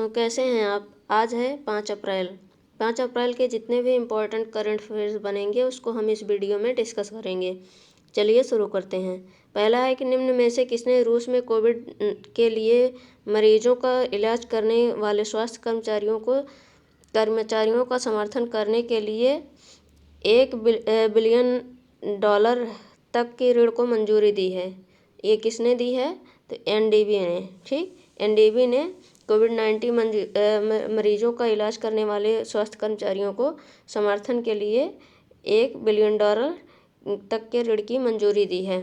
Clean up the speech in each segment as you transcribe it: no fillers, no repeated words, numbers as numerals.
तो कैसे हैं आप। आज है 5 अप्रैल। 5 अप्रैल के जितने भी इम्पोर्टेंट करंट अफेयर्स बनेंगे उसको हम इस वीडियो में डिस्कस करेंगे। चलिए शुरू करते हैं। पहला है कि निम्न में से किसने रूस में कोविड के लिए मरीजों का इलाज करने वाले स्वास्थ्य कर्मचारियों का समर्थन करने के लिए $1 बिलियन तक की ऋण को मंजूरी दी है। ये किसने दी है? तो एनडीबी ने। ठीक, एनडीबी ने कोविड-19 मरीजों का इलाज करने वाले स्वास्थ्य कर्मचारियों को समर्थन के लिए $1 बिलियन तक के ऋण की मंजूरी दी है।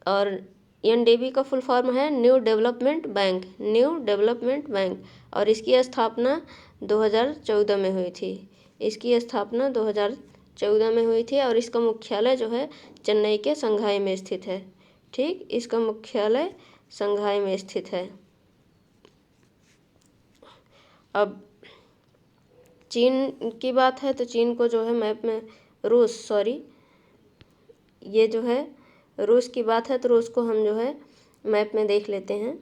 और एनडीबी का फुल फॉर्म है न्यू डेवलपमेंट बैंक, और इसकी स्थापना 2014 में हुई थी। इसकी स्थापना 2014 में हुई थी और इसका मुख्यालय जो है चेन्नई के संघाई में स्थित है। ठीक, इसका मुख्यालय संघाई में स्थित है। अब चीन की बात है तो चीन को जो है मैप में ये जो है रूस की बात है तो रूस को हम जो है मैप में देख लेते हैं।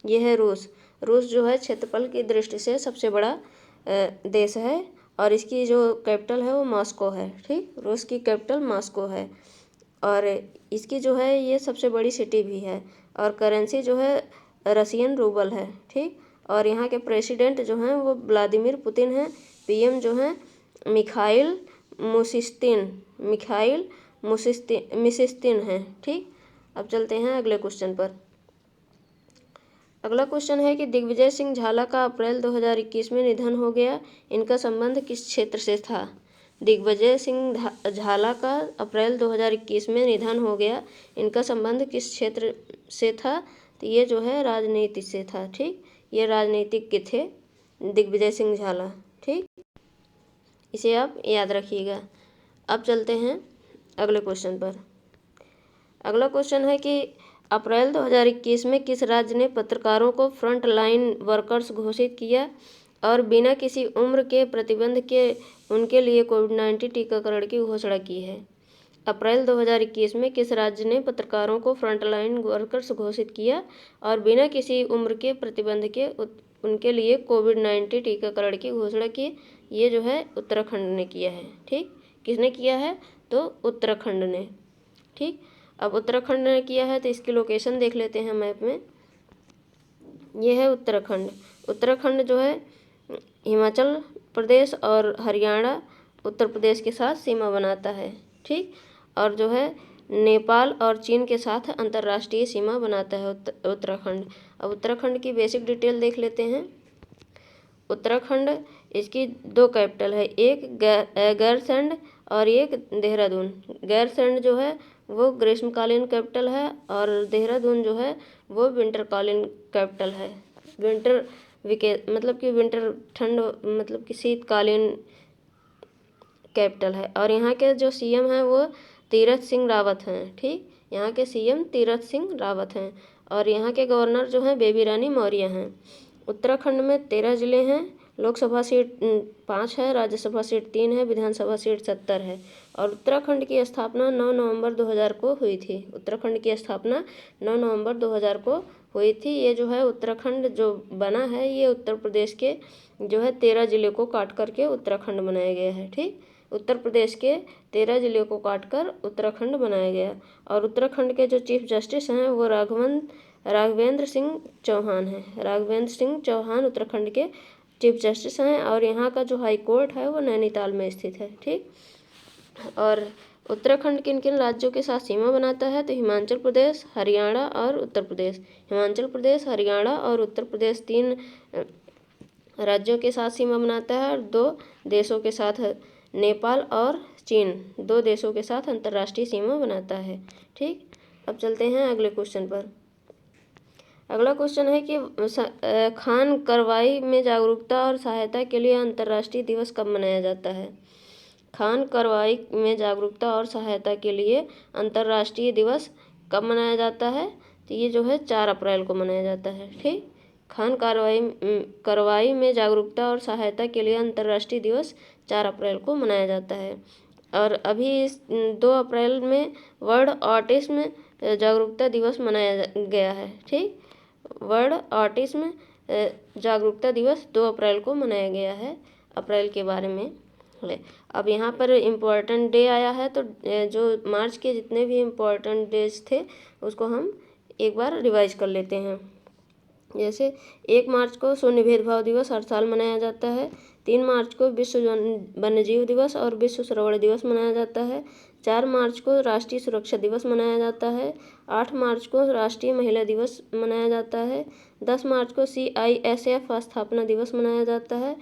ये है रूस जो है क्षेत्रफल की दृष्टि से सबसे बड़ा देश है और इसकी जो कैपिटल है वो मॉस्को है। ठीक, रूस की कैपिटल मॉस्को है और इसकी जो है ये सबसे बड़ी सिटी भी है और करेंसी जो है रशियन रूबल है। ठीक, और यहाँ के प्रेसिडेंट जो हैं वो व्लादिमीर पुतिन हैं। पीएम जो हैं मिखाइल मिसिस्तिन हैं। ठीक, अब चलते हैं अगले क्वेश्चन पर। अगला क्वेश्चन है कि दिग्विजय सिंह झाला का अप्रैल 2021 में निधन हो गया। इनका संबंध किस क्षेत्र से था? दिग्विजय सिंह झाला का अप्रैल 2021 में निधन हो गया। इनका संबंध किस क्षेत्र से था? तो ये जो है राजनीति से था। ठीक, ये राजनीतिज्ञ थे दिग्विजय सिंह झाला। ठीक, इसे आप याद रखिएगा। अब चलते हैं अगले क्वेश्चन पर। अगला क्वेश्चन है कि अप्रैल 2021 में किस राज्य ने पत्रकारों को फ्रंट लाइन वर्कर्स घोषित किया और बिना किसी उम्र के प्रतिबंध के उनके लिए कोविड-19 टीकाकरण की घोषणा की है? अप्रैल 2021 में किस राज्य ने पत्रकारों को फ्रंट लाइन वर्कर्स घोषित किया और बिना किसी उम्र के प्रतिबंध के उनके लिए कोविड-19 टीकाकरण की घोषणा की? ये जो है उत्तराखंड ने किया है। ठीक, किसने किया है? तो उत्तराखंड ने। ठीक, अब उत्तराखंड ने किया है तो इसकी लोकेशन देख लेते हैं मैप में। ये है उत्तराखंड। उत्तराखंड जो है हिमाचल प्रदेश और हरियाणा उत्तर प्रदेश के साथ सीमा बनाता है। ठीक, और जो है नेपाल और चीन के साथ अंतर्राष्ट्रीय सीमा बनाता है उत्तराखंड। अब उत्तराखंड की बेसिक डिटेल देख लेते हैं। उत्तराखंड इसकी 2 कैपिटल है, एक गैरसैंण और एक देहरादून। गैरसैंण जो है वो ग्रीष्मकालीन कैपिटल है और देहरादून जो है वो विंटरकालीन कैपिटल है। मतलब कि विंटर ठंड मतलब कि शीतकालीन कैपिटल है। और यहाँ के जो सीएम हैं वो तीरथ सिंह रावत हैं। ठीक, यहाँ के सीएम तीरथ सिंह रावत हैं और यहाँ के गवर्नर जो हैं बेबी रानी मौर्य हैं। उत्तराखंड में 13 ज़िले हैं। लोकसभा सीट 5 है, राज्यसभा सीट 3 है, विधानसभा सीट 70 है। और उत्तराखंड की स्थापना 9 नवंबर 2000 को हुई थी। उत्तराखंड की स्थापना 9 नवंबर 2000 को हुई थी। ये जो है उत्तराखंड जो बना है ये उत्तर प्रदेश के जो है 13 ज़िले को काट करके उत्तराखंड बनाया गया है। ठीक, उत्तर प्रदेश के 13 ज़िले को काटकर उत्तराखंड बनाया गया। और उत्तराखंड के जो चीफ जस्टिस हैं वो राघवेंद्र सिंह चौहान हैं। राघवेंद्र सिंह चौहान उत्तराखंड के चीफ जस्टिस हैं और यहाँ का जो हाई कोर्ट है वो नैनीताल में स्थित है। ठीक, और उत्तराखंड किन किन राज्यों के साथ सीमा बनाता है? तो हिमाचल प्रदेश, हरियाणा और उत्तर प्रदेश। हिमाचल प्रदेश, हरियाणा और उत्तर प्रदेश 3 राज्यों के साथ सीमा बनाता है और 2 देशों के साथ नेपाल और चीन 2 देशों के साथ अंतर्राष्ट्रीय सीमा बनाता है। ठीक, अब चलते हैं अगले क्वेश्चन पर। अगला क्वेश्चन है कि खान कार्रवाई में जागरूकता और सहायता के लिए अंतर्राष्ट्रीय दिवस कब मनाया जाता है? खान कार्रवाई में जागरूकता और सहायता के लिए अंतर्राष्ट्रीय दिवस कब मनाया जाता है? तो ये जो है 4 अप्रैल को मनाया जाता है। ठीक, खान कार्रवाई में जागरूकता और सहायता के लिए अंतर्राष्ट्रीय दिवस 4 अप्रैल को मनाया जाता है। और अभी 2 अप्रैल में वर्ल्ड ऑटिज्म जागरूकता दिवस मनाया गया है। ठीक, वर्ल्ड ऑटिज्म जागरूकता दिवस 2 अप्रैल को मनाया गया है, अप्रैल के बारे में है। अब यहाँ पर इम्पोर्टेंट डे आया है, तो जो मार्च के जितने भी इम्पोर्टेंट डेज थे उसको हम एक बार रिवाइज कर लेते हैं। जैसे 1 मार्च को शून्य भेदभाव दिवस हर साल मनाया जाता है। 3 मार्च को विश्व वन्यजीव दिवस और विश्व श्रवण दिवस मनाया जाता है। 4 मार्च को राष्ट्रीय सुरक्षा दिवस मनाया जाता है। 8 मार्च को राष्ट्रीय महिला दिवस मनाया जाता है। 10 मार्च को CISF स्थापना दिवस मनाया जाता है।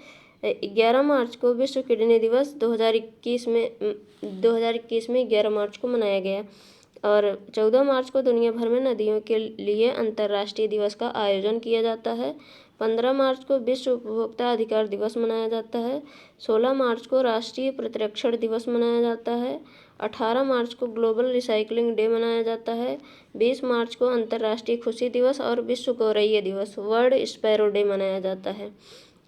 11 मार्च को विश्व किडनी दिवस 2021 में 11 मार्च को मनाया गया। और 14 मार्च को दुनिया भर में नदियों के लिए अंतर्राष्ट्रीय दिवस का आयोजन किया जाता है। 15 मार्च को विश्व उपभोक्ता अधिकार दिवस मनाया जाता है। 16 मार्च को राष्ट्रीय प्रतिरक्षण दिवस मनाया जाता है। 18 मार्च को ग्लोबल रिसाइकलिंग डे मनाया जाता है। 20 मार्च को अंतर्राष्ट्रीय खुशी दिवस और विश्व गौरैया दिवस वर्ल्ड स्पैरो डे मनाया जाता है।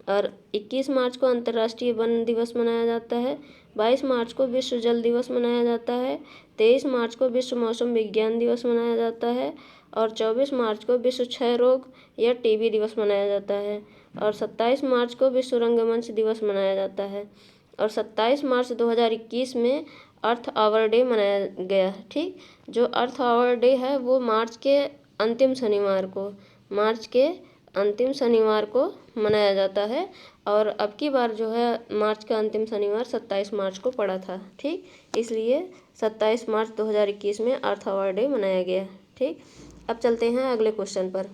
और 21 मार्च को अंतर्राष्ट्रीय वन दिवस मनाया जाता है। 22 मार्च को विश्व जल दिवस मनाया जाता है। 23 मार्च को विश्व मौसम विज्ञान दिवस मनाया जाता है। और 24 मार्च को विश्व क्षय रोग या TB दिवस मनाया जाता है। और 27 मार्च को विश्व रंगमंच दिवस मनाया जाता है। और 27 मार्च 2021 में अर्थ आवर डे मनाया गया। ठीक, जो अर्थ आवर डे है वो मार्च के अंतिम शनिवार को मनाया जाता है। और अब की बार जो है मार्च का अंतिम शनिवार 27 मार्च को पड़ा था। ठीक, इसलिए 27 मार्च 2021 में अर्थ आवर डे मनाया गया। ठीक, अब चलते हैं अगले क्वेश्चन पर।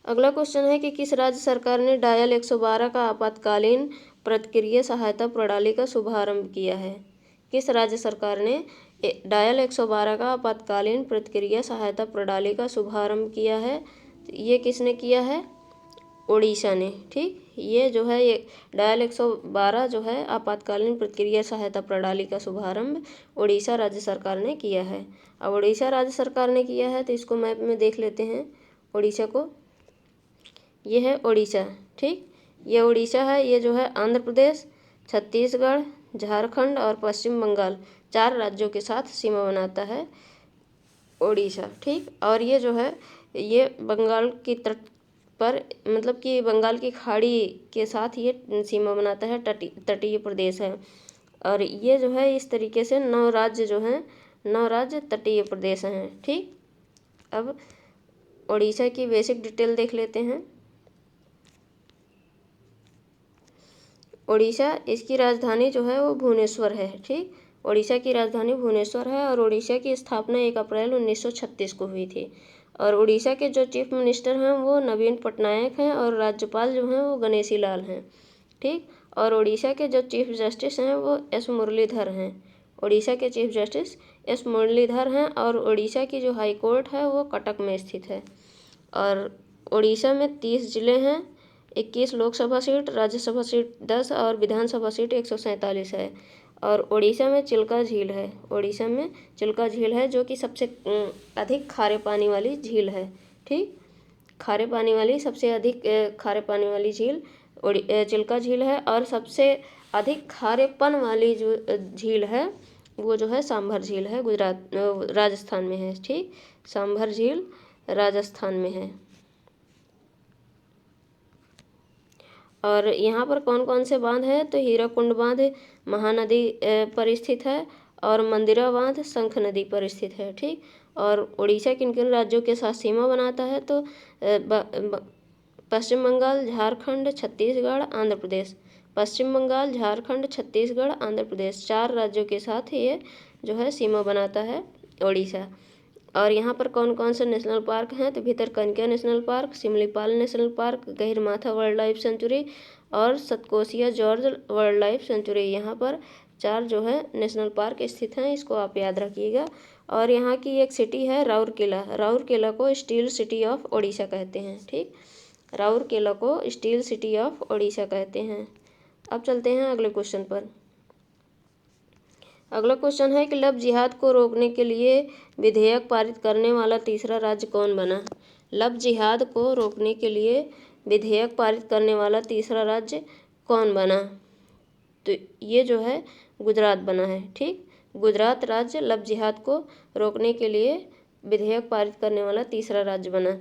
अगला क्वेश्चन है कि किस राज्य सरकार ने डायल 112 का आपातकालीन प्रतिक्रिया सहायता प्रणाली का शुभारंभ किया है? किस राज्य सरकार ने डायल 112 का आपातकालीन प्रतिक्रिया सहायता प्रणाली का शुभारंभ किया है? ये किसने किया है? ओडिशा ने। ठीक, ये जो है ये डायल 112 जो है आपातकालीन प्रतिक्रिया सहायता प्रणाली का शुभारंभ ओडिशा राज्य सरकार ने किया है। अब ओडिशा राज्य सरकार ने किया है तो इसको मैप में देख लेते हैं ओडिशा को। ये है ओडिशा। ठीक, ये ओडिशा है। ये जो है आंध्र प्रदेश, छत्तीसगढ़, झारखंड और पश्चिम बंगाल 4 राज्यों के साथ सीमा बनाता है ओडिशा। ठीक, और ये जो है ये बंगाल की तट पर मतलब कि बंगाल की खाड़ी के साथ ये सीमा बनाता है, तटीय प्रदेश है। और ये जो है इस तरीके से 9 राज्य जो हैं 9 राज्य तटीय प्रदेश हैं। ठीक, अब ओडिशा की बेसिक डिटेल देख लेते हैं। ओडिशा, इसकी राजधानी जो है वो भुवनेश्वर है। ठीक, ओडिशा की राजधानी भुवनेश्वर है और ओडिशा की स्थापना 1 अप्रैल 1936 को हुई थी। और उड़ीसा के जो चीफ मिनिस्टर हैं वो नवीन पटनायक हैं और राज्यपाल जो हैं वो गणेशी लाल हैं। ठीक, और उड़ीसा के जो चीफ जस्टिस हैं वो एस मुरलीधर हैं। उड़ीसा के चीफ जस्टिस एस मुरलीधर हैं और उड़ीसा की जो हाई कोर्ट है वो कटक में स्थित है। और उड़ीसा में 30 ज़िले हैं, 21 लोकसभा सीट, राज्यसभा सीट 10 और विधानसभा सीट 147 है। और उड़ीसा में चिल्का झील है। उड़ीसा में चिल्का झील है जो कि सबसे अधिक खारे पानी वाली झील है। ठीक, खारे पानी वाली सबसे अधिक खारे पानी वाली झील चिल्का झील है। और सबसे अधिक खारेपन वाली जो झील है वो जो है सांभर झील है, राजस्थान में है। ठीक, सांभर झील राजस्थान में है। और यहाँ पर कौन कौन से बांध है तो हीराकुंड बांध महानदी पर स्थित है और मंदिरा बांध शंख नदी पर स्थित है। ठीक, और उड़ीसा किन किन राज्यों के साथ सीमा बनाता है तो पश्चिम बंगाल, झारखंड, छत्तीसगढ़, आंध्र प्रदेश। पश्चिम बंगाल, झारखंड, छत्तीसगढ़, आंध्र प्रदेश 4 राज्यों के साथ ये जो है सीमा बनाता है उड़ीसा। और यहाँ पर कौन कौन से नेशनल पार्क हैं तो Bhitarkanika national park, Simlipal national park, Gahirmatha wildlife sanctuary और Satkosia gorge wildlife sanctuary. यहाँ पर 4 जो है नेशनल पार्क स्थित हैं, इसको आप याद रखिएगा। और यहाँ की एक सिटी है राउरकेला। राउरकेला को स्टील सिटी ऑफ ओडिशा कहते हैं। ठीक, राउरकेला को स्टील सिटी ऑफ ओडिशा कहते हैं। अब चलते हैं अगले क्वेश्चन पर। अगला क्वेश्चन है कि लव जिहाद को रोकने के लिए विधेयक पारित करने वाला तीसरा राज्य कौन बना? लव जिहाद को रोकने के लिए विधेयक पारित करने वाला तीसरा राज्य कौन बना? तो ये जो है गुजरात बना है। ठीक, गुजरात राज्य लव जिहाद को रोकने के लिए विधेयक पारित करने वाला तीसरा राज्य बना।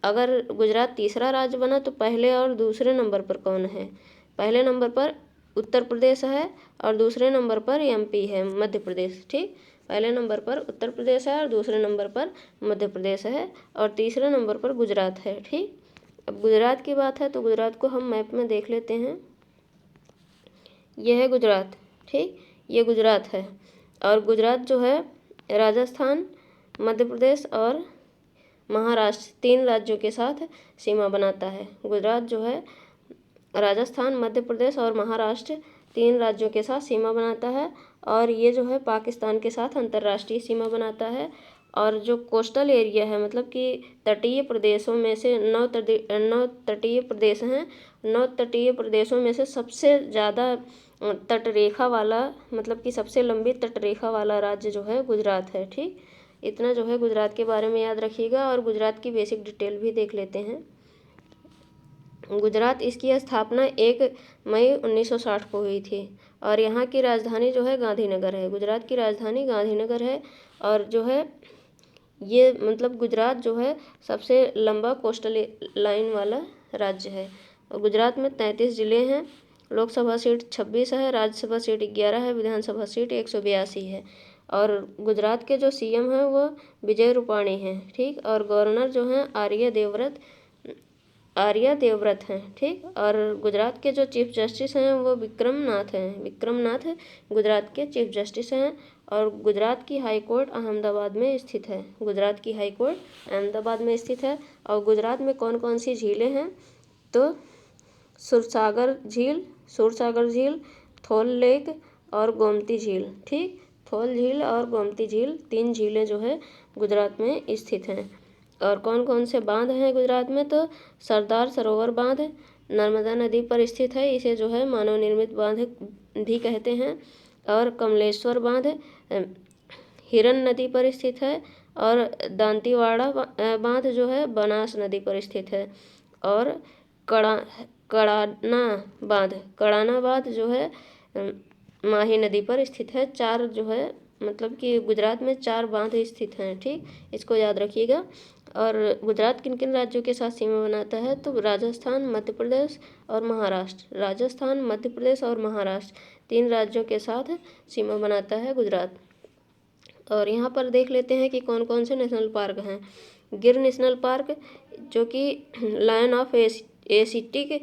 अगर गुजरात तीसरा राज्य बना तो पहले और दूसरे नंबर पर कौन है? पहले नंबर पर उत्तर प्रदेश है और दूसरे नंबर पर एमपी है, मध्य प्रदेश। ठीक, पहले नंबर पर उत्तर प्रदेश है और दूसरे नंबर पर मध्य प्रदेश है और तीसरे नंबर पर गुजरात है। ठीक, अब गुजरात की बात है तो गुजरात को हम मैप में देख लेते हैं। यह है गुजरात। ठीक, ये गुजरात है और गुजरात जो है राजस्थान, मध्य प्रदेश और महाराष्ट्र 3 राज्यों के साथ सीमा बनाता है। गुजरात जो है राजस्थान, मध्य प्रदेश और महाराष्ट्र 3 राज्यों के साथ सीमा बनाता है और ये जो है पाकिस्तान के साथ अंतर्राष्ट्रीय सीमा बनाता है। और जो कोस्टल एरिया है, मतलब कि तटीय प्रदेशों में से 9 तटीय प्रदेश हैं। 9 तटीय प्रदेशों में से सबसे ज़्यादा तटरेखा वाला, मतलब कि सबसे लंबी तटरेखा वाला राज्य जो है गुजरात है। ठीक, इतना जो है गुजरात के बारे में याद रखिएगा और गुजरात की बेसिक डिटेल भी देख लेते हैं। गुजरात, इसकी स्थापना 1 मई 1960 को हुई थी और यहाँ की राजधानी जो है गांधीनगर है। गुजरात की राजधानी गांधीनगर है और जो है ये मतलब गुजरात जो है सबसे लंबा कोस्टल लाइन वाला राज्य है। और गुजरात में 33 ज़िले हैं। लोकसभा सीट 26 है, राज्यसभा सीट 11 है, विधानसभा सीट 182 है। और गुजरात के जो सीएम हैं वो विजय रूपाणी हैं। ठीक, और गवर्नर जो हैं आर्य देवव्रत हैं। ठीक, और गुजरात के जो चीफ जस्टिस हैं वो विक्रम नाथ गुजरात के चीफ जस्टिस हैं। और गुजरात की हाई कोर्ट अहमदाबाद में स्थित है। गुजरात की हाई कोर्ट अहमदाबाद में स्थित है। और गुजरात में कौन कौन सी झीलें हैं? तो सुरसागर झील, थोल लेक और गोमती झील। ठीक, थोल झील और गोमती झील 3 झीलें जो है गुजरात में स्थित हैं। और कौन कौन से बांध हैं गुजरात में? तो सरदार सरोवर बांध नर्मदा नदी पर स्थित है, इसे जो है मानव निर्मित बांध भी कहते हैं। और कमलेश्वर बांध हिरन नदी पर स्थित है। और दांतीवाड़ा बांध जो है बनास नदी पर स्थित है। और कड़ाना बांध जो है माही नदी पर स्थित है। 4 जो है मतलब कि गुजरात में 4 बांध स्थित हैं। ठीक, इसको याद रखिएगा। और गुजरात किन किन राज्यों के साथ सीमा बनाता है? तो राजस्थान, मध्य प्रदेश और महाराष्ट्र। राजस्थान, मध्य प्रदेश और महाराष्ट्र 3 राज्यों के साथ सीमा बनाता है गुजरात। और यहाँ पर देख लेते हैं कि कौन कौन से नेशनल पार्क हैं। गिर नेशनल पार्क, जो कि लायन ऑफ एशियटिक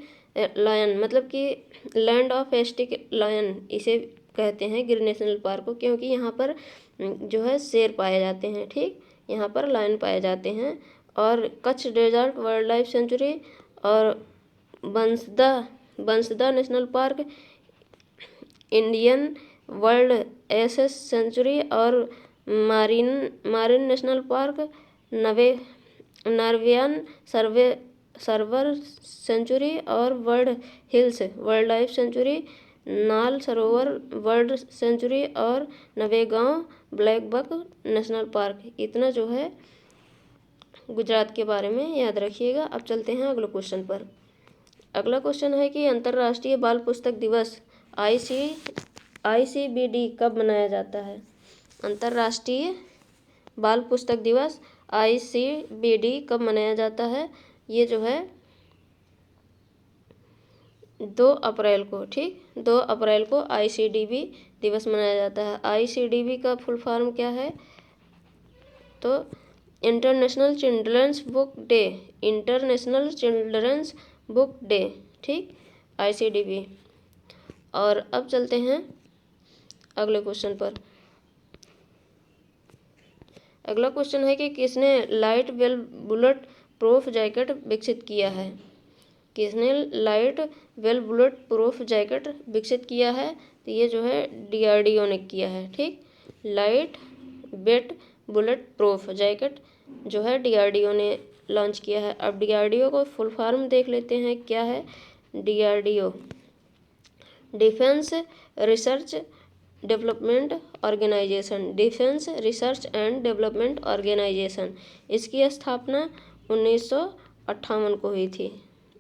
लायन, मतलब कि लैंड ऑफ एशियटिक लायन इसे कहते हैं गिर नेशनल पार्क को, क्योंकि यहाँ पर जो है शेर पाए जाते हैं। ठीक, यहाँ पर लायन पाए जाते हैं। और Kutch desert wildlife sanctuary और Bansda national park, Indian wild asses sanctuary और marine national park, Narayan Sarovar sanctuary और Barda hills wildlife sanctuary, Nal Sarovar bird sanctuary और Navegaon blackbuck national park. इतना जो है गुजरात के बारे में याद रखिएगा। अब चलते हैं अगले क्वेश्चन पर। अगला क्वेश्चन है कि अंतर्राष्ट्रीय बाल पुस्तक दिवस ICBD कब मनाया जाता है? अंतर्राष्ट्रीय बाल पुस्तक दिवस ICBD कब मनाया जाता है? ये जो है 2 अप्रैल को। ठीक, 2 अप्रैल को ICDB दिवस मनाया जाता है। ICDB का फुल फॉर्म क्या है? तो इंटरनेशनल चिल्ड्रंस बुक डे। ठीक, ICDB। और अब चलते हैं अगले क्वेश्चन पर। अगला क्वेश्चन है कि किसने light well bullet proof jacket विकसित किया है? किसने light well bullet proof jacket विकसित किया है? तो ये जो है DRDO ने किया है। ठीक, light weight bullet proof jacket जो है DRDO ने लॉन्च किया है। अब DRDO को फुल फॉर्म देख लेते हैं क्या है। DRDO defence research development organisation, defence research and development organisation. इसकी स्थापना 1958 को हुई थी।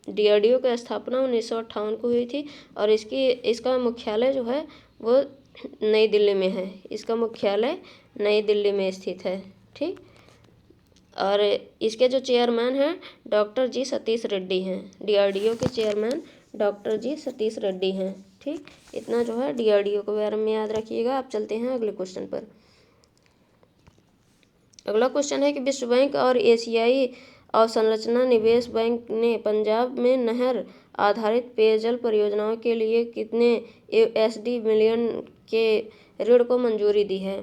DRDO की स्थापना 1958 को हुई थी और इसका मुख्यालय जो है वो नई दिल्ली में है। इसका मुख्यालय नई दिल्ली में स्थित है। ठीक, और इसके जो चेयरमैन हैं डॉक्टर जी सतीश रेड्डी हैं। DRDO के चेयरमैन डॉक्टर जी सतीश रेड्डी हैं। ठीक, इतना जो है DRDO के बारे में याद रखिएगा। आप चलते हैं अगले क्वेश्चन पर। अगला क्वेश्चन है कि विश्व बैंक और एशियाई अवसंरचना निवेश बैंक ने पंजाब में नहर आधारित पेयजल परियोजनाओं के लिए कितने USD मिलियन के ऋण को मंजूरी दी है।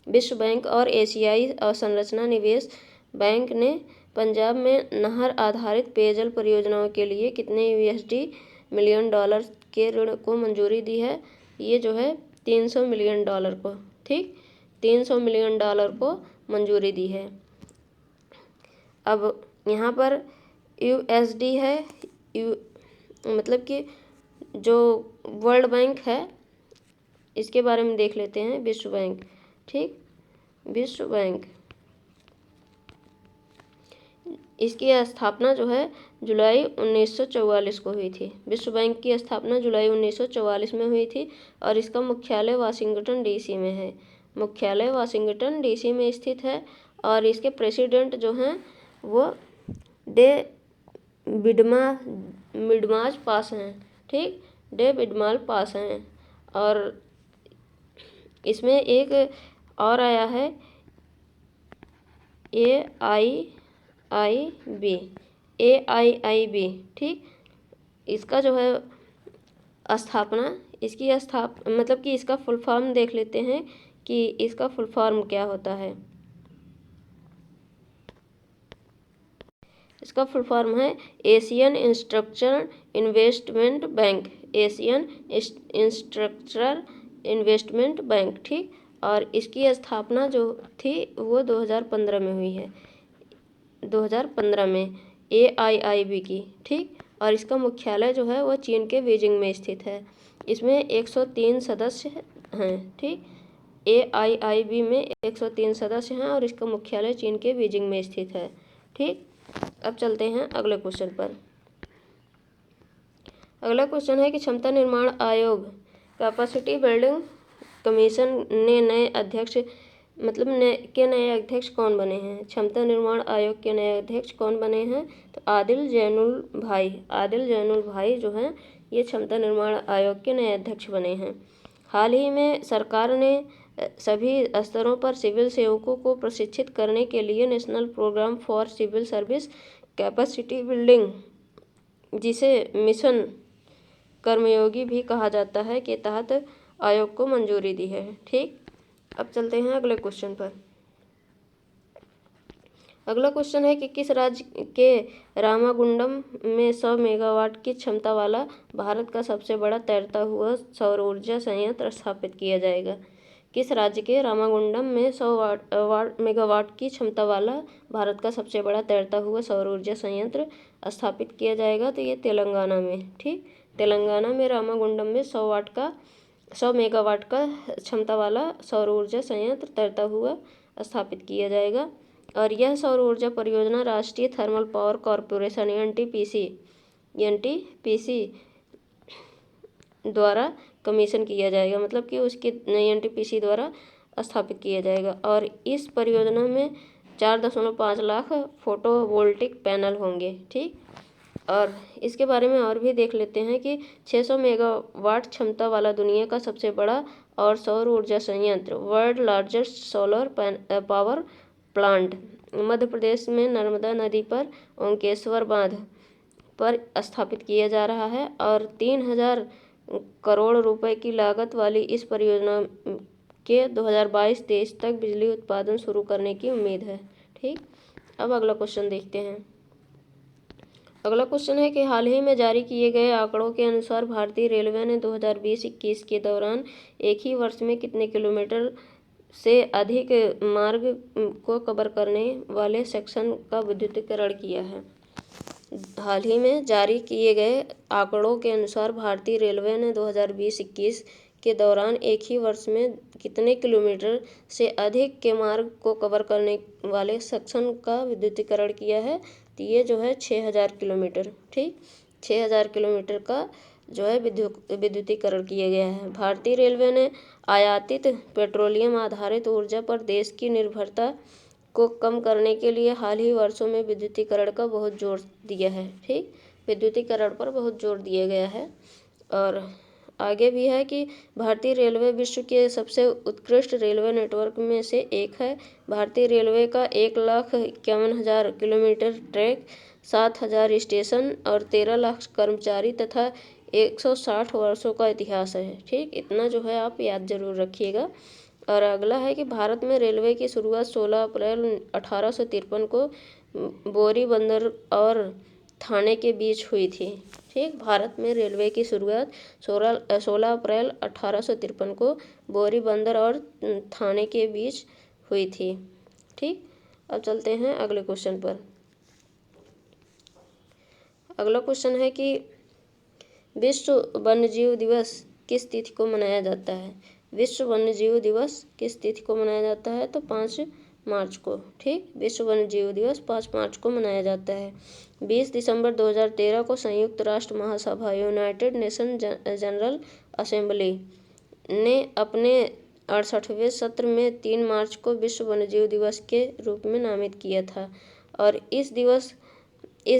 विश्व बैंक और एशियाई अवसंरचना निवेश बैंक ने पंजाब में नहर आधारित पेयजल परियोजनाओं के लिए कितने USD मिलियन डॉलर के ऋण को मंजूरी दी है। ये जो है 300 मिलियन डॉलर को, ठीक, 300 मिलियन डॉलर को मंजूरी दी है। अब यहाँ पर USD है, मतलब कि जो वर्ल्ड बैंक है इसके बारे में देख लेते हैं। विश्व बैंक, ठीक, विश्व बैंक, इसकी स्थापना जो है जुलाई 1944 को हुई थी। विश्व बैंक की स्थापना जुलाई 1944 में हुई थी और इसका मुख्यालय वाशिंगटन DC में है। मुख्यालय वाशिंगटन DC में स्थित है और इसके प्रेसिडेंट जो हैं वो डे विडमाज पास हैं। ठीक, डे विडमाल पास हैं। और इसमें एक और आया है AIIB, ठीक, इसका जो है स्थापना, इसकी मतलब कि इसका फुल फॉर्म देख लेते हैं कि इसका फुल फॉर्म क्या होता है। इसका फुल फॉर्म है Asian infrastructure investment bank, Asian infrastructure investment bank. ठीक, और इसकी स्थापना जो थी वो 2015 में हुई है, 2015 में AIIB की। ठीक, और इसका मुख्यालय जो है वो चीन के बीजिंग में स्थित है। इसमें 103 सदस्य हैं। ठीक, AIIB में 103 सदस्य हैं और इसका मुख्यालय चीन के बीजिंग में स्थित है। ठीक, अब चलते हैं अगले क्वेश्चन पर। अगला क्वेश्चन है कि क्षमता निर्माण आयोग कैपेसिटी बिल्डिंग कमीशन ने नए अध्यक्ष नए अध्यक्ष कौन बने हैं। क्षमता निर्माण आयोग के नए अध्यक्ष कौन बने हैं, तो आदिल जैनुल भाई जो हैं ये क्षमता निर्माण आयोग के नए अध्यक्ष बने हैं। हाल ही में सरकार ने सभी स्तरों पर सिविल सेवकों को प्रशिक्षित करने के लिए national programme for civil service capacity building, जिसे मिशन कर्मयोगी भी कहा जाता है, के तहत आयोग को मंजूरी दी है। ठीक, अब चलते हैं अगले क्वेश्चन पर। अगला क्वेश्चन है कि किस राज्य के रामागुंडम में 100 मेगावाट की क्षमता वाला भारत का सबसे बड़ा तैरता हुआ सौर ऊर्जा संयंत्र स्थापित किया जाएगा। किस राज्य के रामागुंडम में 100 मेगावाट की क्षमता वाला भारत का सबसे बड़ा तैरता हुआ सौर ऊर्जा संयंत्र स्थापित किया जाएगा, तो ये तेलंगाना में। ठीक, तेलंगाना में रामागुंडम में 100 मेगावाट का क्षमता वाला सौर ऊर्जा संयंत्र तैरता हुआ स्थापित किया जाएगा। और यह सौर ऊर्जा परियोजना राष्ट्रीय थर्मल पावर कॉरपोरेशन NTPC द्वारा कमीशन किया जाएगा, मतलब कि उसके NTPC द्वारा स्थापित किया जाएगा। और इस परियोजना में 4.5 लाख फोटोवोल्टिक पैनल होंगे। ठीक, और इसके बारे में और भी देख लेते हैं कि 600 मेगावाट क्षमता वाला दुनिया का सबसे बड़ा और सौर ऊर्जा संयंत्र world largest solar power plant Madhya Pradesh में नर्मदा नदी पर ओंकेश्वर बांध पर स्थापित किया जा रहा है। और 3000 करोड़ रुपए की लागत वाली इस परियोजना के 2022-23 तक बिजली उत्पादन शुरू करने की उम्मीद है। ठीक, अब अगला क्वेश्चन देखते हैं। अगला क्वेश्चन है कि हाल ही में जारी किए गए आंकड़ों के अनुसार भारतीय रेलवे ने 2020-21 के दौरान एक ही वर्ष में कितने किलोमीटर से अधिक मार्ग को कवर करने वाले सेक्शन का विद्युतीकरण किया है। हाल ही में जारी किए गए आंकड़ों के अनुसार भारतीय रेलवे ने 2020-21 के दौरान एक ही वर्ष में कितने किलोमीटर से अधिक के मार्ग को कवर करने वाले सेक्शन का विद्युतीकरण किया है, तो ये जो है 6000 किलोमीटर। ठीक, 6000 किलोमीटर का जो है विद्युतीकरण किया गया है। भारतीय रेलवे ने आयातित पेट्रोलियम आधारित ऊर्जा पर देश की निर्भरता को कम करने के लिए हाल ही वर्षों में विद्युतीकरण का बहुत जोर दिया है। ठीक, विद्युतीकरण पर बहुत जोर दिया गया है। और आगे भी है कि भारतीय रेलवे विश्व के सबसे उत्कृष्ट रेलवे नेटवर्क में से एक है। भारतीय रेलवे का 1,51,000 किलोमीटर ट्रैक, 7,000 स्टेशन और 13 लाख कर्मचारी तथा 160 वर्षों का इतिहास है। ठीक, इतना जो है आप याद जरूर रखिएगा। और अगला है कि भारत में रेलवे की शुरुआत 16 अप्रैल 1853 को बोरी बंदर और थाने के बीच हुई थी। ठीक, भारत में रेलवे की शुरुआत 16 अप्रैल 1853 को बोरी बंदर और थाने के बीच हुई थी। ठीक, अब चलते हैं अगले क्वेश्चन पर। अगला क्वेश्चन है कि विश्व वन्यजीव दिवस किस तिथि को मनाया जाता है। विश्व वन्यजीव दिवस किस तिथि को मनाया जाता है, तो 5 मार्च को। ठीक, विश्व वन्यजीव दिवस 5 मार्च को मनाया जाता है। 20 दिसंबर 2013 को संयुक्त राष्ट्र महासभा यूनाइटेड नेशन जनरल असेंबली ने अपने 68वें सत्र में 3 मार्च को विश्व वन्यजीव दिवस के रूप में नामित किया था। और इस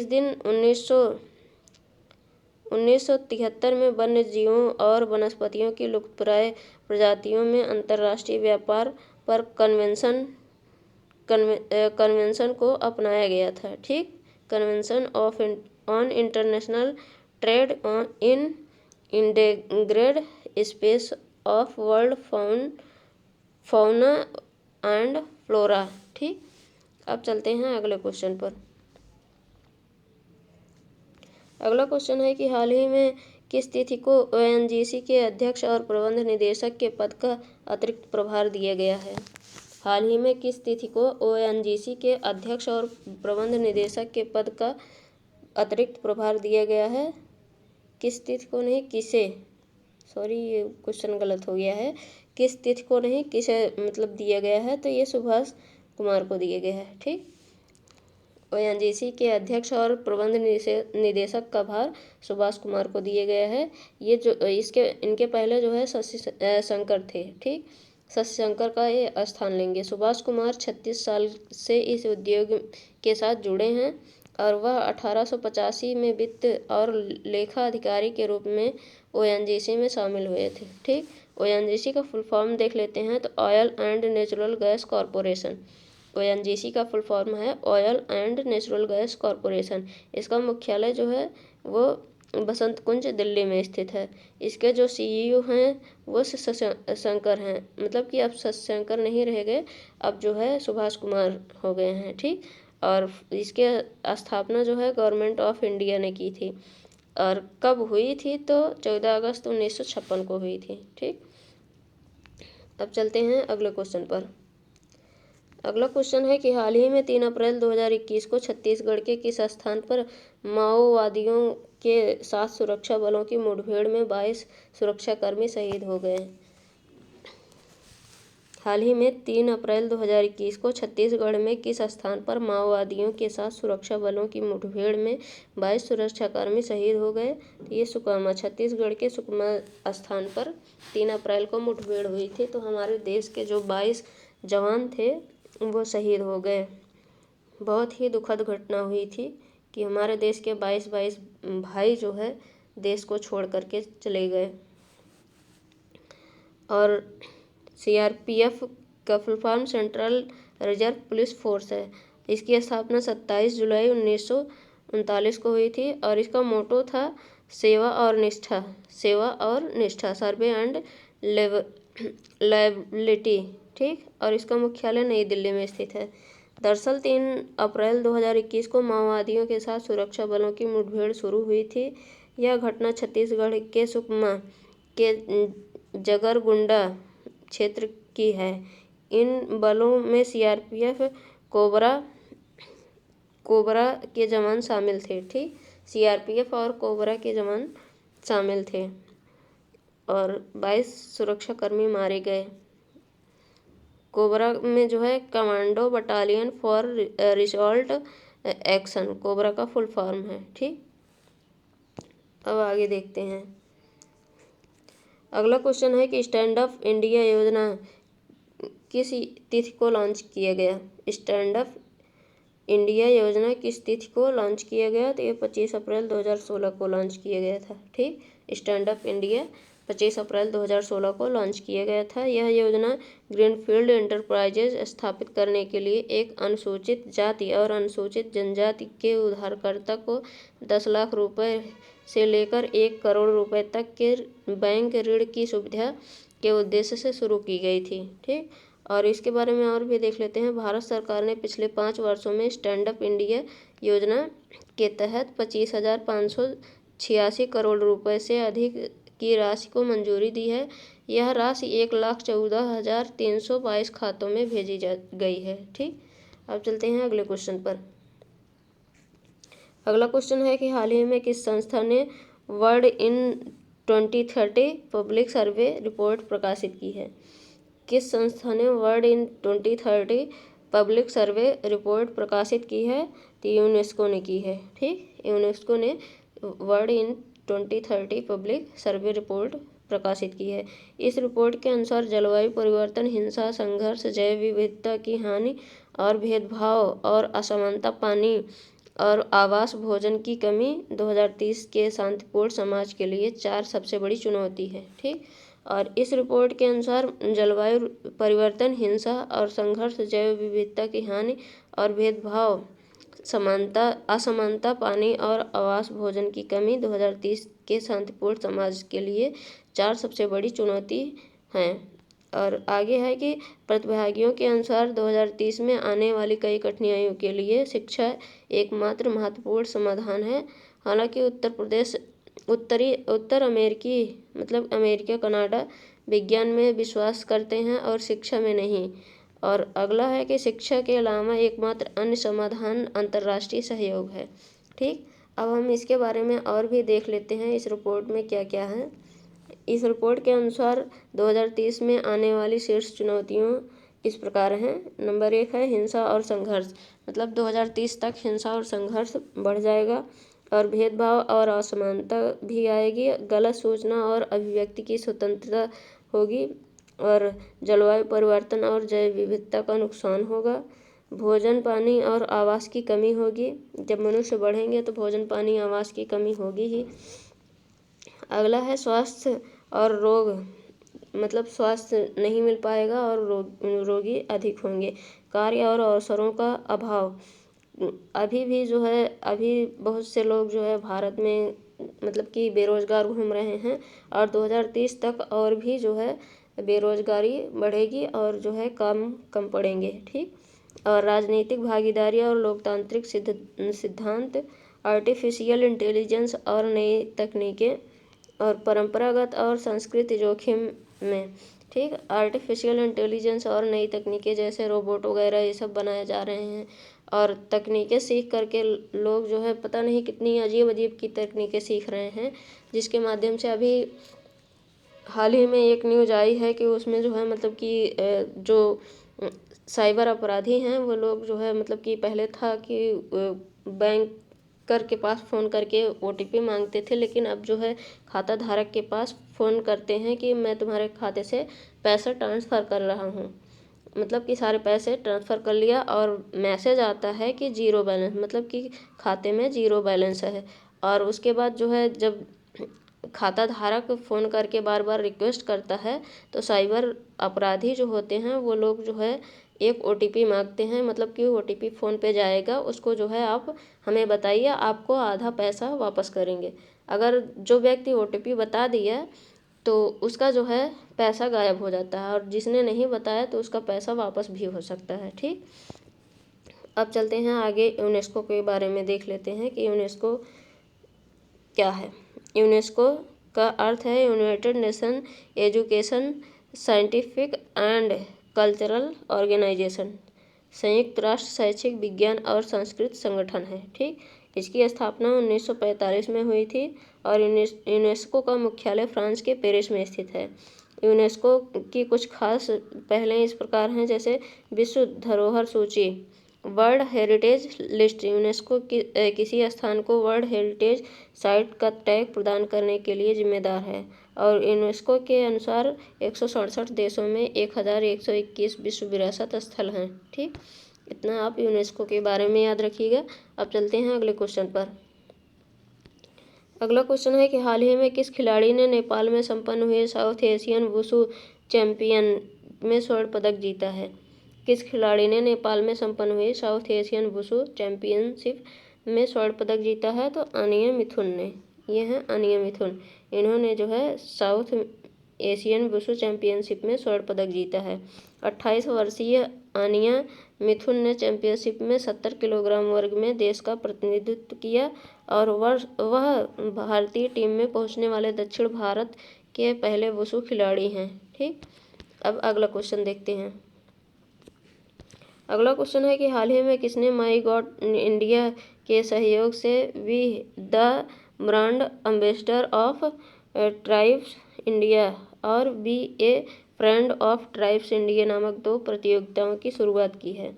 दिन 1973 में वन्य जीवों और वनस्पतियों की लुप्तप्राय प्रजातियों में अंतर्राष्ट्रीय व्यापार पर कन्वेंशन को अपनाया गया था। ठीक, convention on international trade in endangered species of world fauna and flora. ठीक, अब चलते हैं अगले क्वेश्चन पर। अगला क्वेश्चन है कि हाल ही में किस तिथि को ओएनजीसी के अध्यक्ष और प्रबंध निदेशक के पद का अतिरिक्त प्रभार दिया गया है। हाल ही में किस तिथि को ओएनजीसी के अध्यक्ष और प्रबंध निदेशक के पद का अतिरिक्त प्रभार दिया गया है। किस तिथि को नहीं, किसे, सॉरी ये क्वेश्चन गलत हो गया है। किस तिथि को नहीं, किसे मतलब दिया गया है, तो ये सुभाष कुमार को दिया गया है। ठीक, ओएनजीसी के अध्यक्ष और प्रबंध निदेशक का भार सुभाष कुमार को दिया गया है। ये जो इनके पहले जो है शशि शंकर थे। ठीक, शशि शंकर का ये स्थान लेंगे। सुभाष कुमार 36 साल से इस उद्योग के साथ जुड़े हैं और वह 1885 में वित्त और लेखा अधिकारी के रूप में ओएनजीसी में शामिल हुए थे। ठीक, ओएनजीसी का फुल फॉर्म देख लेते हैं, तो oil and natural gas corporation. ONGC का फुल फॉर्म है oil and natural gas corporation. इसका मुख्यालय जो है वो बसंत कुंज दिल्ली में स्थित है। इसके जो सीईओ हैं वो शंकर हैं, मतलब कि अब शंकर नहीं रह गए, अब जो है सुभाष कुमार हो गए हैं। ठीक, और इसके स्थापना जो है गवर्नमेंट ऑफ इंडिया ने की थी। और कब हुई थी, तो 14 अगस्त 1956 को हुई थी। ठीक, अब चलते हैं अगले क्वेश्चन पर। अगला क्वेश्चन है कि हाल ही में 3 अप्रैल 2021 को छत्तीसगढ़ के किस स्थान पर माओवादियों के साथ सुरक्षा बलों की मुठभेड़ में 22 सुरक्षाकर्मी शहीद हो गए। हाल ही में 3 अप्रैल 2021 को छत्तीसगढ़ में किस स्थान पर माओवादियों के साथ सुरक्षा बलों की मुठभेड़ में 22 सुरक्षाकर्मी शहीद हो गए। ये सुकमा, छत्तीसगढ़ के सुकमा स्थान पर 3 अप्रैल को मुठभेड़ हुई थी। तो हमारे देश के जो 22 जवान थे वो शहीद हो गए। बहुत ही दुखद घटना हुई थी कि हमारे देश के 22 भाई जो है देश को छोड़ करके चले गए। और सीआरपीएफ का full form central reserve police force है। इसकी स्थापना 27 जुलाई 1939 को हुई थी और इसका मोटो था सेवा और निष्ठा, सर्वे एंड लायबिलिटी। ठीक, और इसका मुख्यालय नई दिल्ली में स्थित है। दरअसल 3 अप्रैल 2021 को माओवादियों के साथ सुरक्षा बलों की मुठभेड़ शुरू हुई थी। यह घटना छत्तीसगढ़ के सुकमा के जगरगुंडा क्षेत्र की है। इन बलों में सीआरपीएफ, कोबरा के जवान शामिल थे। ठीक, सीआरपीएफ और कोबरा के जवान शामिल थे और 22 सुरक्षाकर्मी मारे गए। कोबरा में जो है commando battalion for result action, cobra का फुल फॉर्म है। ठीक, अब आगे देखते हैं। अगला क्वेश्चन है कि स्टैंड अप इंडिया योजना किस तिथि को लॉन्च किया गया? स्टैंड अप इंडिया योजना किस तिथि को लॉन्च किया गया? तो ये 25 अप्रैल 2016 को लॉन्च किया गया था। ठीक, स्टैंड अप इंडिया 25 अप्रैल 2016 को लॉन्च किया गया था। यह योजना ग्रीनफील्ड एंटरप्राइजेज स्थापित करने के लिए एक अनुसूचित जाति और अनुसूचित जनजाति के उधारकर्ता को 10 लाख रुपए से लेकर 1 करोड़ रुपए तक के बैंक ऋण की सुविधा के उद्देश्य से शुरू की गई थी। ठीक, और इसके बारे में और भी देख लेते हैं। भारत सरकार ने पिछले 5 वर्षों में स्टैंड अप इंडिया योजना के तहत 25,586 करोड़ रुपए से अधिक की राशि को मंजूरी दी है। यह राशि 1,14,322 खातों में भेजी जा गई है। ठीक, अब चलते हैं अगले क्वेश्चन पर। अगला क्वेश्चन है कि हाल ही में किस संस्था ने world in 2030 public survey report प्रकाशित की है? किस संस्था ने world in 2030 public survey report प्रकाशित की है? तो यूनेस्को ने की है। ठीक, यूनेस्को ने world in 2030 public survey report प्रकाशित की है। इस रिपोर्ट के अनुसार जलवायु परिवर्तन, हिंसा, संघर्ष, जैव विविधता की हानि और भेदभाव और असमानता, पानी और आवास, भोजन की कमी 2030 के शांतिपूर्ण समाज के लिए 4 सबसे बड़ी चुनौती है। ठीक, और इस रिपोर्ट के अनुसार जलवायु परिवर्तन, हिंसा और संघर्ष, जैव विविधता की हानि और भेदभाव, असमानता, पानी और आवास, भोजन की कमी 2030 के शांतिपूर्ण समाज के लिए 4 सबसे बड़ी चुनौती हैं। और आगे है कि प्रतिभागियों के अनुसार 2030 में आने वाली कई कठिनाइयों के लिए शिक्षा एकमात्र महत्वपूर्ण समाधान है। हालांकि उत्तर अमेरिकी अमेरिका, कनाडा विज्ञान में विश्वास करते हैं और शिक्षा में नहीं। और अगला है कि शिक्षा के अलावा एकमात्र अन्य समाधान अंतर्राष्ट्रीय सहयोग है। ठीक, अब हम इसके बारे में और भी देख लेते हैं इस रिपोर्ट में क्या क्या है। इस रिपोर्ट के अनुसार 2030 में आने वाली शीर्ष चुनौतियों इस प्रकार हैं। नंबर 1 है हिंसा और संघर्ष, 2030 तक हिंसा और संघर्ष बढ़ जाएगा और भेदभाव और असमानता भी आएगी। गलत सूचना और अभिव्यक्ति की स्वतंत्रता होगी और जलवायु परिवर्तन और जैव विविधता का नुकसान होगा। भोजन, पानी और आवास की कमी होगी। जब मनुष्य बढ़ेंगे तो भोजन, पानी, आवास की कमी होगी ही। अगला है स्वास्थ्य और रोग, स्वास्थ्य नहीं मिल पाएगा और रोगी अधिक होंगे। कार्य और अवसरों का अभाव, अभी बहुत से लोग भारत में बेरोजगार घूम रहे हैं और 2030 तक और भी बेरोजगारी बढ़ेगी और काम कम पड़ेंगे। ठीक, और राजनीतिक भागीदारी और लोकतांत्रिक सिद्धांत, आर्टिफिशियल इंटेलिजेंस और नई तकनीकें और परंपरागत और संस्कृति जोखिम में। ठीक, आर्टिफिशियल इंटेलिजेंस और नई तकनीकें जैसे रोबोट वगैरह ये सब बनाए जा रहे हैं और तकनीकें सीख करके लोग पता नहीं कितनी अजीब अजीब की तकनीकें सीख रहे हैं, जिसके माध्यम से अभी हाल ही में एक न्यूज़ आई है कि उसमें जो साइबर अपराधी हैं वो लोग पहले था कि बैंकर के पास फ़ोन करके OTP मांगते थे, लेकिन अब खाता धारक के पास फ़ोन करते हैं कि मैं तुम्हारे खाते से पैसा ट्रांसफ़र कर रहा हूँ, सारे पैसे ट्रांसफ़र कर लिया और मैसेज आता है कि ज़ीरो बैलेंस, कि खाते में ज़ीरो बैलेंस है। और उसके बाद जब खाता धारक फ़ोन करके बार बार रिक्वेस्ट करता है तो साइबर अपराधी जो होते हैं वो लोग एक OTP मांगते हैं, कि OTP फ़ोन पे जाएगा, उसको आप हमें बताइए, आपको आधा पैसा वापस करेंगे। अगर जो व्यक्ति OTP बता दिया तो उसका पैसा गायब हो जाता है और जिसने नहीं बताया तो उसका पैसा वापस भी हो सकता है। ठीक, अब चलते हैं आगे, यूनेस्को के बारे में देख लेते हैं कि यूनेस्को क्या है। यूनेस्को का अर्थ है united nation education, scientific and cultural organisation, संयुक्त राष्ट्र शैक्षिक, विज्ञान और सांस्कृतिक संगठन है। ठीक, इसकी स्थापना 1945 में हुई थी और यूनेस्को का मुख्यालय फ्रांस के पेरिस में स्थित है। यूनेस्को की कुछ खास पहलें इस प्रकार हैं, जैसे विश्व धरोहर सूची वर्ल्ड हेरिटेज लिस्ट। यूनेस्को किसी स्थान को वर्ल्ड हेरिटेज साइट का टैग प्रदान करने के लिए जिम्मेदार है। और यूनेस्को के अनुसार 167 देशों में 1121 विश्व विरासत स्थल हैं। ठीक, इतना आप यूनेस्को के बारे में याद रखिएगा। अब चलते हैं अगले क्वेश्चन पर। अगला क्वेश्चन है कि हाल ही में किस खिलाड़ी ने नेपाल में संपन्न हुए साउथ एशियन वुशु चैंपियन में स्वर्ण पदक जीता है। किस खिलाड़ी ने नेपाल में संपन्न हुए साउथ एशियन वुशु चैंपियनशिप में स्वर्ण पदक जीता है? तो अनिया मिथुन ने। ये हैं अनिया मिथुन। इन्होंने जो है साउथ एशियन वुशु चैंपियनशिप में स्वर्ण पदक जीता है। 28 वर्षीय अनिया मिथुन ने चैंपियनशिप में 70 किलोग्राम वर्ग में देश का प्रतिनिधित्व किया और वह भारतीय टीम में पहुंचने वाले दक्षिण भारत के पहले वुशु खिलाड़ी हैं। ठीक, अब अगला क्वेश्चन देखते हैं। अगला क्वेश्चन है कि हाल ही में किसने माई गॉड इंडिया के सहयोग से be the brand ambassador of Tribes India और be a friend of Tribes India नामक 2 प्रतियोगिताओं की शुरुआत की है?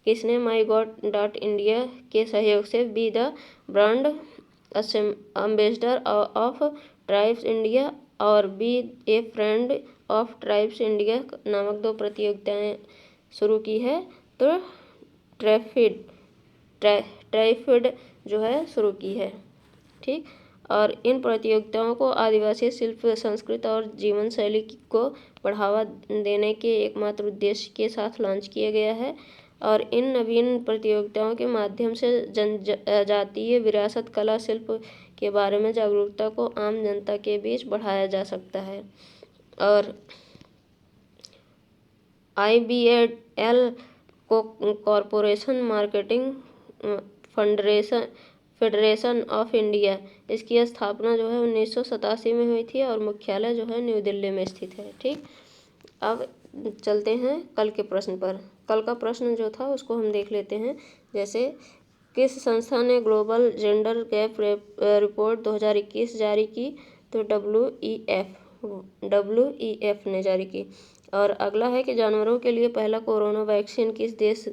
किसने माई गॉड डॉट इंडिया के सहयोग से be the brand ambassador of Tribes India और be a friend of Tribes India नामक 2 प्रतियोगिताएं शुरू की है? तो ट्राइफिड जो है शुरू की है। ठीक, और इन प्रतियोगिताओं को आदिवासी शिल्प, संस्कृति और जीवन शैली को बढ़ावा देने के एकमात्र उद्देश्य के साथ लॉन्च किया गया है। और इन नवीन प्रतियोगिताओं के माध्यम से जनजातीय विरासत, कला, शिल्प के बारे में जागरूकता को आम जनता के बीच बढ़ाया जा सकता है। और IBAL को corporation marketing federation of India, इसकी स्थापना जो है 1987 में हुई थी और मुख्यालय जो है न्यू दिल्ली में स्थित है। ठीक, अब चलते हैं कल के प्रश्न पर। कल का प्रश्न जो था उसको हम देख लेते हैं। जैसे किस संस्था ने ग्लोबल जेंडर गैप रिपोर्ट 2021 जारी की? तो WEF ने जारी की। और अगला है कि जानवरों के लिए पहला कोरोना वैक्सीन किस देश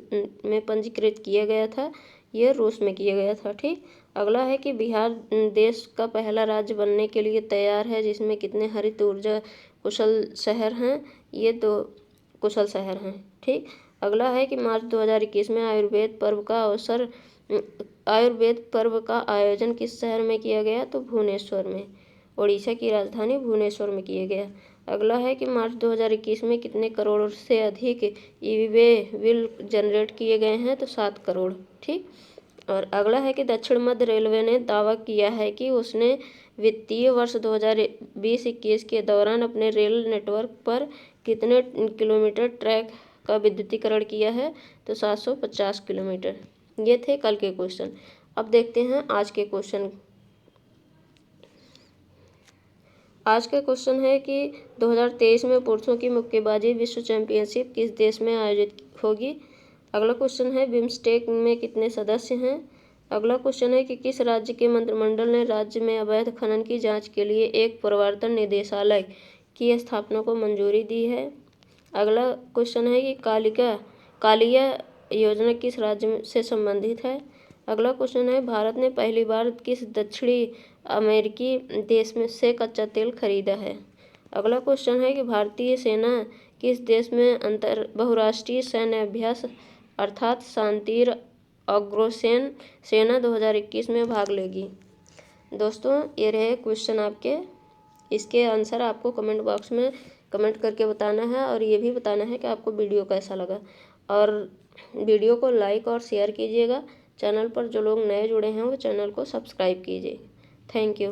में पंजीकृत किया गया था? ये रूस में किया गया था। ठीक, अगला है कि बिहार देश का पहला राज्य बनने के लिए तैयार है जिसमें कितने हरित ऊर्जा कुशल शहर हैं? ये 2 कुशल शहर हैं। ठीक, अगला है कि मार्च 2021 में आयुर्वेद पर्व का आयोजन किस शहर में किया गया? तो भुवनेश्वर में। ओडिशा की राजधानी भुवनेश्वर में किया गया। अगला है कि मार्च 2021 में कितने करोड़ से अधिक ई-वे बिल जनरेट किए गए हैं? तो 7 करोड़। ठीक, और अगला है कि दक्षिण मध्य रेलवे ने दावा किया है कि उसने वित्तीय वर्ष 2020-21 के दौरान अपने रेल नेटवर्क पर कितने किलोमीटर ट्रैक का विद्युतीकरण किया है? तो 750 किलोमीटर। ये थे कल के क्वेश्चन। अब देखते हैं आज के क्वेश्चन। आज का क्वेश्चन है कि 2023 में पुरुषों की मुक्केबाजी विश्व चैंपियनशिप किस देश में आयोजित होगी? अगला क्वेश्चन है बिम्स्टेक में कितने सदस्य हैं? अगला क्वेश्चन है कि किस राज्य के मंत्रिमंडल ने राज्य में अवैध खनन की जांच के लिए एक प्रवर्तन निदेशालय की स्थापना को मंजूरी दी है? अगला क्वेश्चन है कि कालिया योजना किस राज्य से संबंधित है? अगला क्वेश्चन है भारत ने पहली बार किस दक्षिणी अमेरिकी देश में से कच्चा तेल खरीदा है? अगला क्वेश्चन है कि भारतीय सेना किस देश में बहुराष्ट्रीय सैन्य अभ्यास अर्थात शांतिर अग्रसेन सेना 2021 में भाग लेगी? दोस्तों, ये रहे क्वेश्चन आपके। इसके आंसर आपको कमेंट बॉक्स में कमेंट करके बताना है और ये भी बताना है कि आपको वीडियो कैसा लगा। और वीडियो को लाइक और शेयर कीजिएगा। चैनल पर जो लोग नए जुड़े हैं वो चैनल को सब्सक्राइब कीजिए। Thank you.